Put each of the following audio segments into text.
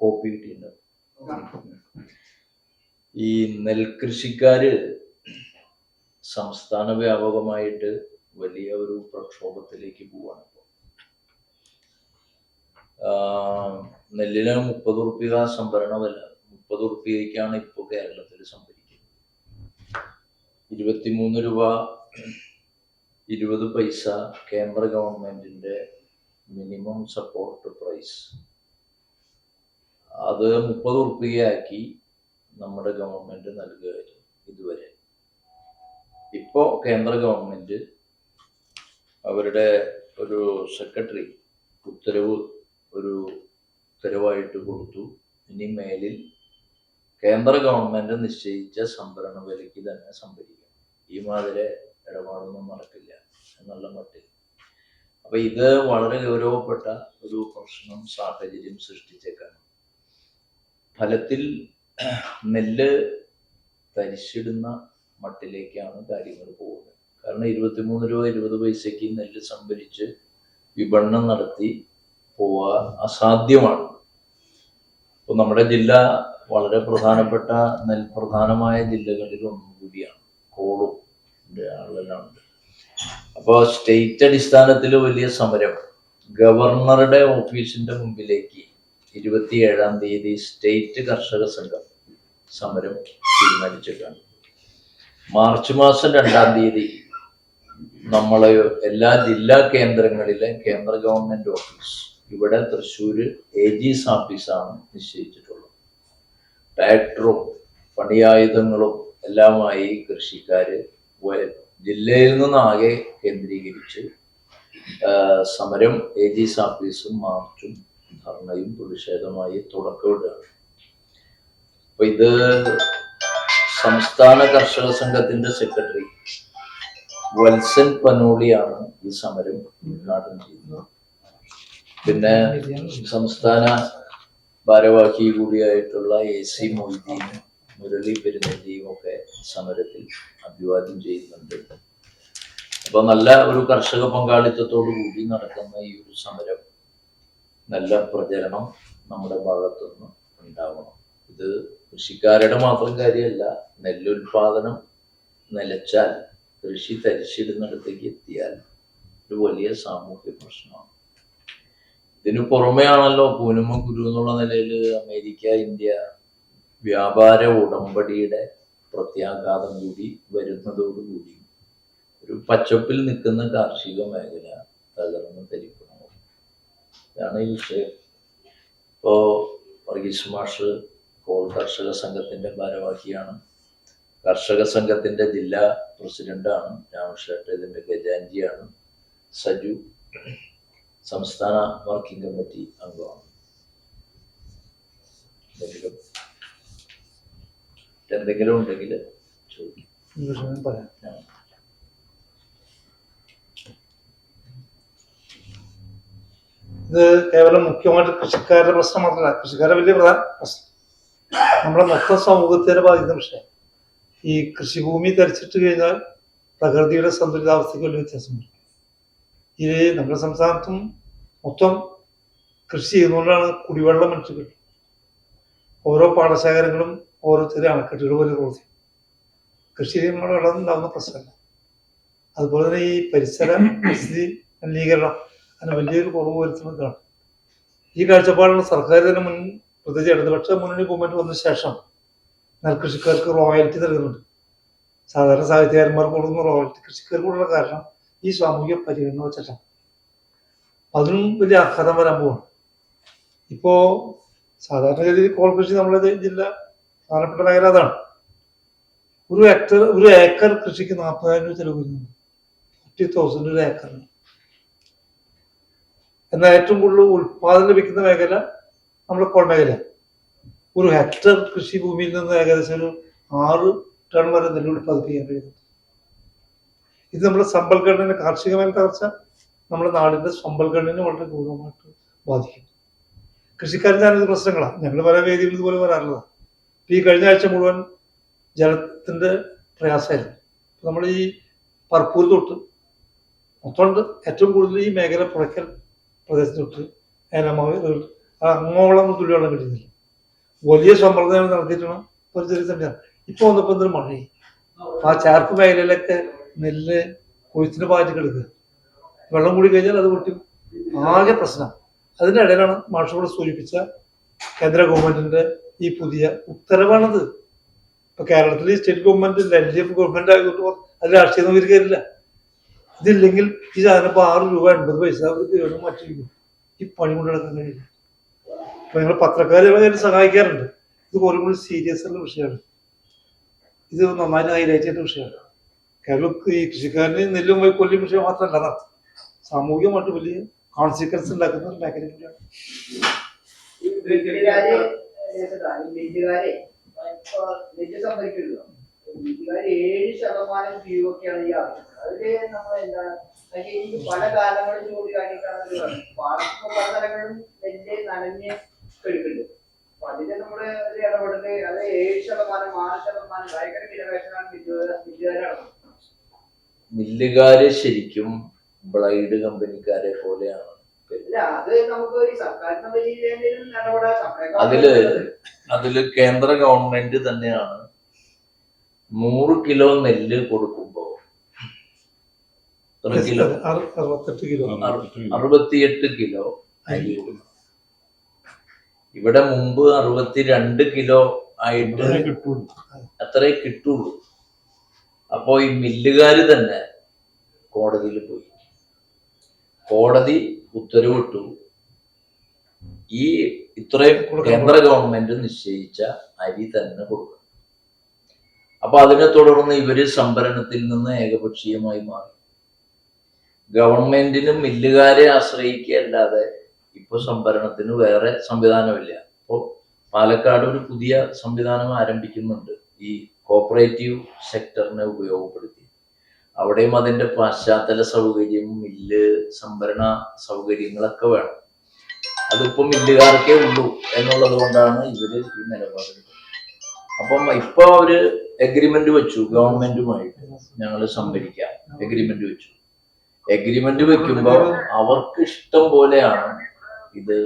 Copy കിട്ടിയിട്ടുണ്ട്. ഈ നെൽകൃഷിക്കാര് സംസ്ഥാന വ്യാപകമായിട്ട് വലിയ ഒരു പ്രക്ഷോഭത്തിലേക്ക് പോവാണ്. നെല്ലിന് 30 റുപ്യ സംഭരണ വില, 30 റുപ്യക്കാണ് ഇപ്പോൾ കേരളത്തിൽ സംഭരിക്കുന്നത്. 23 രൂപ 20 പൈസ കേന്ദ്ര ഗവൺമെന്റിന്റെ മിനിമം സപ്പോർട്ട് പ്രൈസ്, അത് 30 റുപ്യയാക്കി നമ്മുടെ ഗവൺമെന്റ് നൽകുകയായിരുന്നു ഇതുവരെ. ഇപ്പോ കേന്ദ്ര ഗവൺമെന്റ് അവരുടെ ഒരു സെക്രട്ടറി ഉത്തരവായിട്ട് കൊടുത്തു, ഇനി മേലിൽ കേന്ദ്ര ഗവൺമെന്റ് നിശ്ചയിച്ച സംഭരണ വിലയ്ക്ക് തന്നെ സംഭരിക്കണം, ഈ മാതിരി ഇടപാടൊന്നും നടക്കില്ല എന്നുള്ള മട്ടിൽ. അപ്പൊ ഇത് വളരെ ഗൗരവപ്പെട്ട ഒരു പ്രശ്നം, സാഹചര്യം സൃഷ്ടിച്ചേക്കാണ്. ഫലത്തിൽ നെല്ല് തരിശിടുന്ന മട്ടിലേക്കാണ് കാര്യങ്ങൾ പോകുന്നത്. കാരണം 23 രൂപ 20 പൈസയ്ക്ക് നെല്ല് സംഭരിച്ച് വിപണനം നടത്തി പോവാൻ അസാധ്യമാണ്. ഇപ്പൊ നമ്മുടെ ജില്ല വളരെ പ്രധാനപ്പെട്ട നെൽപ്രധാനമായ ജില്ലകളിൽ ഒന്നും കൂടിയാണ്. കോളും ആളെല്ലാം ഉണ്ട്. അപ്പോൾ സ്റ്റേറ്റ് അടിസ്ഥാനത്തിൽ വലിയ സമരം ഗവർണറുടെ ഓഫീസിന്റെ മുമ്പിലേക്ക് 27-ാം തീയതി സ്റ്റേറ്റ് കർഷക സംഘം സമരം തീരുമാനിച്ചിട്ടാണ്. മാർച്ച് മാസം 2-ാം തീയതി നമ്മളെ എല്ലാ ജില്ലാ കേന്ദ്രങ്ങളിലെ കേന്ദ്ര ഗവൺമെന്റ് ഓഫീസ്, ഇവിടെ തൃശ്ശൂർ AG's ഓഫീസാണ് നിശ്ചയിച്ചിട്ടുള്ളത്. ട്രാക്ടറും പണിയായുധങ്ങളും എല്ലാമായി കൃഷിക്കാര് ജില്ലയിൽ നിന്നാകെ കേന്ദ്രീകരിച്ച് സമരം AG's ഓഫീസും മാർച്ചും ധർണയും പ്രതിഷേധമായി തുടക്കമിടുകയാണ്. അപ്പൊ ഇത് സംസ്ഥാന കർഷക സംഘത്തിന്റെ സെക്രട്ടറി വത്സൻ പനോളിയാണ് ഈ സമരം ഉദ്ഘാടനം ചെയ്യുന്നത്. പിന്നെ സംസ്ഥാന ഭാരവാഹി കൂടിയായിട്ടുള്ള AC മൊയ്തീനും മുരളി പെരുന്നെല്ലിയും ഒക്കെ സമരത്തിൽ അഭിവാദ്യം ചെയ്യുന്നുണ്ട്. അപ്പൊ നല്ല ഒരു കർഷക പങ്കാളിത്തത്തോടു കൂടി നടക്കുന്ന ഈ ഒരു സമരം നല്ല പ്രചരണം നമ്മുടെ ഭാഗത്തുനിന്ന് ഉണ്ടാവണം. ഇത് കൃഷിക്കാരുടെ മാത്രം കാര്യമല്ല, നെല്ലുൽപാദനം നിലച്ചാൽ, കൃഷി തരിശിടുന്നിടത്തേക്ക് എത്തിയാൽ ഒരു വലിയ സാമൂഹ്യ പ്രശ്നമാണ്. ഇതിനു പുറമെയാണല്ലോ പൂനമ ഗുരു എന്നുള്ള നിലയിൽ അമേരിക്ക ഇന്ത്യ വ്യാപാര ഉടമ്പടിയുടെ പ്രത്യാഘാതം കൂടി വരുന്നതോടുകൂടി ഒരു പച്ചപ്പിൽ നിൽക്കുന്ന കാർഷിക മേഖല തകർന്ന് തരിക്കണം. ഇതാണ് ഈ വിഷയം. ഇപ്പോ വർഗീസ് മാഷ് കോൾ കർഷക സംഘത്തിന്റെ ഭാരവാഹിയാണ്, കർഷക സംഘത്തിന്റെ ജില്ലാ പ്രസിഡന്റാണ്, രാമശേട്ട് ഇതിന്റെ ഖജാൻജിയാണ്, സജു സംസ്ഥാന വർക്കിംഗ് കമ്മിറ്റി അംഗമാണ്. എന്തെങ്കിലും ഉണ്ടെങ്കിൽ ചോദിക്കും. ഇത് കേവലം മുഖ്യമായിട്ട് കൃഷിക്കാരുടെ പ്രശ്നം മാത്രമല്ല, കൃഷിക്കാരുടെ വലിയ പ്രശ്നം നമ്മളെ മൊത്തം സമൂഹത്തിനെ ബാധിക്കുന്ന വിഷയം. ഈ കൃഷിഭൂമി തരിച്ചിട്ട് കഴിഞ്ഞാൽ പ്രകൃതിയുടെ സന്തുലിതാവസ്ഥയ്ക്ക് വലിയ വ്യത്യാസമുണ്ട്. ഈ നമ്മുടെ സംസ്ഥാനത്തും മൊത്തം കൃഷി ചെയ്യുന്നതുകൊണ്ടാണ് കുടിവെള്ളം മനുഷ്യർ. ഓരോ പാടശേഖരങ്ങളും ഓരോ ചെറിയ അണക്കെട്ടുകൾ പോലെ പ്രവർത്തിക്കും. കൃഷി ചെയ്യുമ്പോൾ വെള്ളം ഉണ്ടാകുന്ന പ്രശ്നമല്ല. അതുപോലെ തന്നെ ഈ പരിസര പരിസ്ഥിതി മലിനീകരണം അതിന് വലിയൊരു കുറവ് വരുത്തുന്നതാണ്. ഈ കാഴ്ചപ്പാടുള്ള സർക്കാർ തന്നെ പ്രത്യേകിച്ച് ഇടതുപക്ഷ മുന്നണി ഗവൺമെന്റ് വന്ന ശേഷം നെൽകൃഷിക്കാർക്ക് റോയൽറ്റി നൽകുന്നുണ്ട്. സാധാരണ സാഹിത്യകാരന്മാർക്ക് കൊടുക്കുന്ന റോയൽറ്റി കൃഷിക്കാർക്കുള്ള കാരണം ഈ സാമൂഹിക പരിഗണന വെച്ചിട്ടാണ്. അതിനും വലിയ ആഘാതം വരാൻ പോവാണ്. ഇപ്പോ സാധാരണഗതിയിൽ കോൾ കൃഷി നമ്മുടെ ജില്ല പ്രധാനപ്പെട്ട മേഖല അതാണ്. ഒരു ഏക്കർ കൃഷിക്ക് 40,000 രൂപ ചെലവ് വരുന്നുണ്ട്. 50,000 ഒരു ഏക്കറിന്. എന്നാൽ ഏറ്റവും കൂടുതൽ ഉൽപാദനം ലഭിക്കുന്ന മേഖല നമ്മുടെ കോൾ മേഖല. ഒരു ഹെക്ടർ കൃഷി ഭൂമിയിൽ നിന്ന് ഏകദേശം ഒരു 6 ടൺ വരെ നെല്ല് ഉൽപ്പാദിപ്പിക്കാൻ കഴിയുന്നുണ്ട്. ഇത് നമ്മുടെ സമ്പൽഘടന, കാർഷിക മേഖല തകർച്ച നമ്മുടെ നാടിന്റെ സമ്പൽഘടനയെ വളരെ ഗൗരവമായിട്ട് ബാധിക്കും. കൃഷിക്കാരൻ ഞാനൊരു പ്രശ്നങ്ങളാണ്, ഞങ്ങൾ പല വേദികളിൽ ഇതുപോലെ വരാറുള്ളതാണ്. ഈ കഴിഞ്ഞ ആഴ്ച മുഴുവൻ ജലത്തിന്റെ പ്രയാസമായിരുന്നു. നമ്മൾ ഈ പറപ്പൂർ തൊട്ട് മൊത്തമുണ്ട് ഏറ്റവും കൂടുതൽ ഈ മേഖല പുഴയ്ക്കൽ പ്രദേശത്ത് തൊട്ട് അങ്ങോളം തുള്ളി വെള്ളം കിട്ടുന്നില്ല. വലിയ സമ്പ്രദായം നടത്തിയിട്ടാണ് ഒരു ചെറിയ സംവിധാനം. ഇപ്പൊ വന്നപ്പോ എന്തൊരു മഴയായി, ആ ചാർപ്പ് മേഖലയിലൊക്കെ നെല്ല് കൊയ്ത്തിന് പാറ്റി കിടക്കുക. വെള്ളം കൂടി കഴിഞ്ഞാൽ അത് പൊട്ടി ആകെ പ്രശ്നം. അതിന്റെ ഇടയിലാണ് മാഷോട് സൂചിപ്പിച്ച കേന്ദ്ര ഗവൺമെന്റിന്റെ ഈ പുതിയ ഉത്തരവാണത്. ഇപ്പൊ കേരളത്തിൽ സ്റ്റേറ്റ് ഗവൺമെന്റ് LDF ഗവൺമെന്റ് ആയതുകൊണ്ട് അത് രാഷ്ട്രീയം അവർ കയറില്ല. ഇതില്ലെങ്കിൽ ഈ സാധനം ഇപ്പൊ 6 രൂപ 80 പൈസ അവർക്ക് മാറ്റിയിരിക്കും. ഈ പണി കൊണ്ട് നടക്കാൻ കഴിയില്ല. അപ്പൊ ഞങ്ങൾ പത്രക്കാരെ സഹായിക്കാറുണ്ട്. ഇത് കുറേ കൂടി സീരിയസ് ഉള്ള വിഷയമാണ്. ഇത് നന്നായി ഹൈലൈറ്റ് ചെയ്ത വിഷയമാണ്. കേരളം ഈ കൃഷിക്കാരന് നെല്ലും കൊല്ലും വിഷയം മാത്രമല്ല നടത്തും, സാമൂഹികമായിട്ട് വലിയ കോൺസിക്വൻസ് ഉണ്ടാക്കുന്ന ഒരു മേഖല കൂടിയാണ്. നെല്ല് സംഭരിക്കുമല്ലോ, വീട്ടുകാർ 7% ഫീവൊക്കെയാണ് ഈ ആവശ്യം. അതില് നമ്മൾ എന്താണ് എനിക്ക് പല കാലങ്ങളും ചൂണ്ടിക്കാണിക്കാണെന്ന് പറഞ്ഞു. പാടത്തും പല സ്ഥലങ്ങളിലും നെല്ല് നനഞ്ഞ് എടുക്കുന്നുണ്ട്. അപ്പൊ അതിന് നമ്മള് ഒരു ഇടപെടല്, അത് 7%, 6% ഭയങ്കര വിലപേശനാണ് മില്ലുകാരാണ്. മില്ലുകാര് ശരിക്കും ബ്ലൈഡ് കമ്പനിക്കാരെ പോലെയാണ്. അത് നമുക്ക് ഈ സർക്കാരിന്റെ അതില് കേന്ദ്ര ഗവൺമെന്റ് തന്നെയാണ് 100 കിലോ നെല്ല് കൊടുക്കുമ്പോ 68 കിലോ 68 കിലോ അരി കൊടുക്കണം. ഇവിടെ മുമ്പ് 62 കിലോ ആയിട്ട് അത്രേ കിട്ടുള്ളൂ. അപ്പോ ഈ മില്ലുകാര് തന്നെ കോടതിയിൽ പോയി, കോടതി ഉത്തരവിട്ടു ഈ ഇത്രയും കേന്ദ്ര ഗവൺമെന്റ് നിശ്ചയിച്ച അരി തന്നെ കൊടുക്കണം. അപ്പൊ അതിനെ തുടർന്ന് ഇവര് സംഭരണത്തിൽ നിന്ന് ഏകപക്ഷീയമായി മാറി. ഗവൺമെന്റിന് മില്ലുകാരെ ആശ്രയിക്കല്ലാതെ ഇപ്പൊ സംഭരണത്തിന് വേറെ സംവിധാനമില്ല. ഇപ്പോ പാലക്കാട് ഒരു പുതിയ സംവിധാനം ആരംഭിക്കുന്നുണ്ട്, ഈ കോപ്പറേറ്റീവ് സെക്ടറിനെ ഉപയോഗപ്പെടുത്തി. അവിടെയും അതിന്റെ പശ്ചാത്തല സൗകര്യം, മില്ല് സംഭരണ സൗകര്യങ്ങളൊക്കെ വേണം. അതിപ്പോ മില്ലുകാർക്കേ ഉള്ളൂ എന്നുള്ളത് കൊണ്ടാണ് ഇവര് ഈ നിലപാടെടുക്കുന്നത്. അപ്പം ഇപ്പൊ അവര് എഗ്രിമെന്റ് വെച്ചു ഗവൺമെന്റുമായിട്ട്, ഞങ്ങൾ സംഭരിക്കാം എഗ്രിമെന്റ് വെച്ചു. എഗ്രിമെന്റ് വെക്കുമ്പോ അവർക്ക് ഇഷ്ടം പോലെയാണ് ഇത്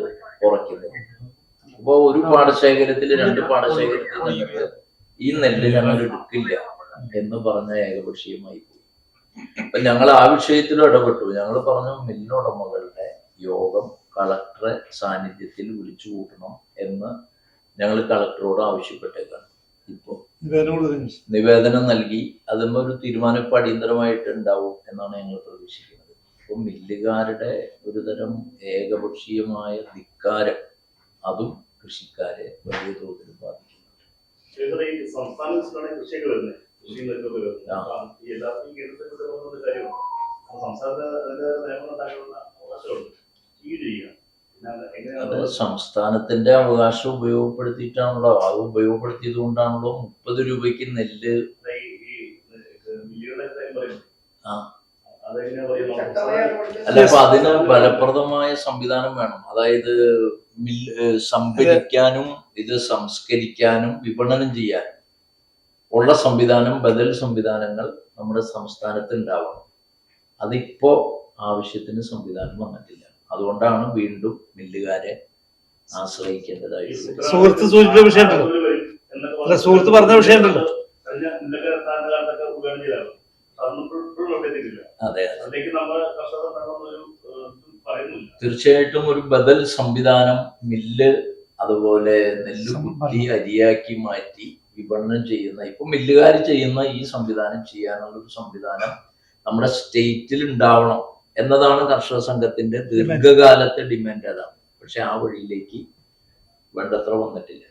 കുറയ്ക്കുന്നത്. അപ്പൊ ഒരു പാടശേഖരത്തിൽ 2 പാടശേഖരത്തിൽ നിങ്ങൾക്ക് ഈ നെല്ല് ഞങ്ങൾ എടുക്കില്ല എന്ന് പറഞ്ഞ ഏകപക്ഷീയമായി പോയി. അപ്പൊ ഞങ്ങൾ ആ വിഷയത്തിലും ഇടപെട്ടു. ഞങ്ങൾ പറഞ്ഞു മില്ലുടമകളുടെ യോഗം കളക്ടറെ സാന്നിധ്യത്തിൽ വിളിച്ചു കൂട്ടണം എന്ന് ഞങ്ങൾ കളക്ടറോട് ആവശ്യപ്പെട്ടേക്കാണ്. ഇപ്പോ നിവേദനം നൽകി അതിന് ഒരു തീരുമാനം ഇപ്പൊ അടിയന്തരമായിട്ട് ഉണ്ടാവും എന്നാണ് ഞങ്ങൾ പ്രതീക്ഷിക്കുന്നത്. ഇപ്പൊ മില്ലുകാരുടെ ഒരുതരം ഏകപക്ഷീയമായ ധിക്കാരം അതും കൃഷിക്കാരെ വലിയ തോതിൽ ബാധിക്കുന്നുണ്ട്. അത് സംസ്ഥാനത്തിന്റെ അവകാശം ഉപയോഗപ്പെടുത്തിയിട്ടാണല്ലോ, അത് ഉപയോഗപ്പെടുത്തിയത് കൊണ്ടാണല്ലോ 30 രൂപയ്ക്ക് നെല്ല്. അല്ല, അപ്പൊ അതിന് ഫലപ്രദമായ സംവിധാനം വേണം. അതായത് സംഭരിക്കാനും ഇത് സംസ്കരിക്കാനും വിപണനം ചെയ്യാനും ഉള്ള സംവിധാനം, ബദൽ സംവിധാനങ്ങൾ നമ്മുടെ സംസ്ഥാനത്ത് ഉണ്ടാവണം. അതിപ്പോ ആവശ്യത്തിന് സംവിധാനം വന്നിട്ടില്ല. അതുകൊണ്ടാണ് വീണ്ടും മില്ലുകാരെ ആശ്രയിക്കേണ്ടതായിട്ടുള്ളത്. സുഹൃത്ത് സൂചിപ്പിച്ച വിഷയമുണ്ടല്ലോ, അല്ല സുഹൃത്ത് പറഞ്ഞ വിഷയമുണ്ടല്ലോ. അതെ, തീർച്ചയായിട്ടും ഒരു ബദൽ സംവിധാനം, മില്ല് അതുപോലെ നെല്ല് കുത്തി അരിയാക്കി മാറ്റി വിപണനം ചെയ്യുന്ന, ഇപ്പൊ മില്ലുകാർ ചെയ്യുന്ന ഈ സംവിധാനം ചെയ്യാനുള്ള ഒരു സംവിധാനം നമ്മുടെ സ്റ്റേറ്റിൽ ഉണ്ടാവണം എന്നതാണ് കർഷക സംഘത്തിന്റെ ദീർഘകാലത്തെ ഡിമാൻഡ്. അതാണ്. പക്ഷെ ആ വഴിയിലേക്ക് വേണ്ടത്ര വന്നിട്ടില്ല.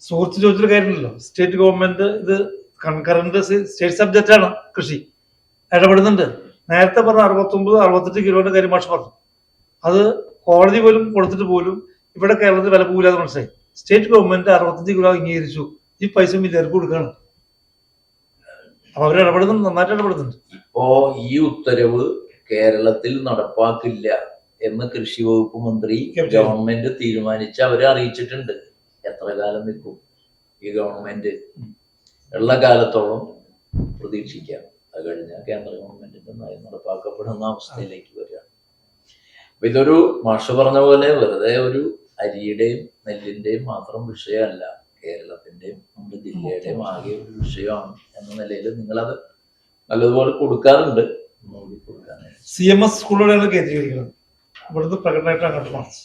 സുഹൃത്ത് ചോദിച്ചൊരു കാര്യമില്ലല്ലോ, സ്റ്റേറ്റ് ഗവൺമെന്റ് ഇത് കൺകറന്റ് സ്റ്റേറ്റ് സബ്ജക്റ്റ് ആണ്, കൃഷി ഇടപെടുന്നുണ്ട്. നേരത്തെ പറഞ്ഞ 69, 68 കിലോന്റെ കാര്യം മാഷ് പറഞ്ഞു. അത് കോടതി പോലും കൊടുത്തിട്ട് പോലും ഇവിടെ കേരളത്തിൽ വില പോകില്ലാതെ മനസ്സിലായി. സ്റ്റേറ്റ് ഗവൺമെന്റ് 65 കിലോ അംഗീകരിച്ചു, ഈ പൈസ മില്ലുകാർക്ക് കൊടുക്കുകയാണ്. അപ്പൊ അവർ ഇടപെടുന്നുണ്ട്, നന്നായിട്ട് ഇടപെടുന്നുണ്ട്. ഇപ്പോ ഈ ഉത്തരവ് കേരളത്തിൽ നടപ്പാക്കില്ല എന്ന് കൃഷി വകുപ്പ് മന്ത്രി ഗവൺമെന്റ് തീരുമാനിച്ച് അവരെ അറിയിച്ചിട്ടുണ്ട്. എത്ര കാലം നിൽക്കും ഈ ഗവൺമെന്റ്? ഉള്ള കാലത്തോളം പ്രതീക്ഷിക്കാം. അത് കഴിഞ്ഞാൽ കേന്ദ്ര ഗവൺമെന്റിന്റെ നയം നടപ്പാക്കപ്പെടുന്ന അവസ്ഥയിലേക്ക് വരികയാണ്. അപ്പൊ ഇതൊരു മാഷ് പറഞ്ഞ പോലെ വെറുതെ ഒരു അരിയുടെയും നെല്ലിന്റെയും മാത്രം വിഷയമല്ല, കേരളത്തിന്റെയും നമ്മുടെ ജില്ലയുടെയും ആകെ ഒരു വിഷയമാണ് എന്ന നിലയിൽ നിങ്ങളത് നല്ലതുപോലെ കൊടുക്കാറുണ്ട്. ഒന്നുകൂടി കൊടുക്കാനായിട്ട് CMS സ്കൂളുകളാണ് കേന്ദ്രീകരിക്കുന്നത്. ഇവിടുന്ന് പ്രകടനമായിട്ട് അങ്ങോട്ട് മാർച്ച്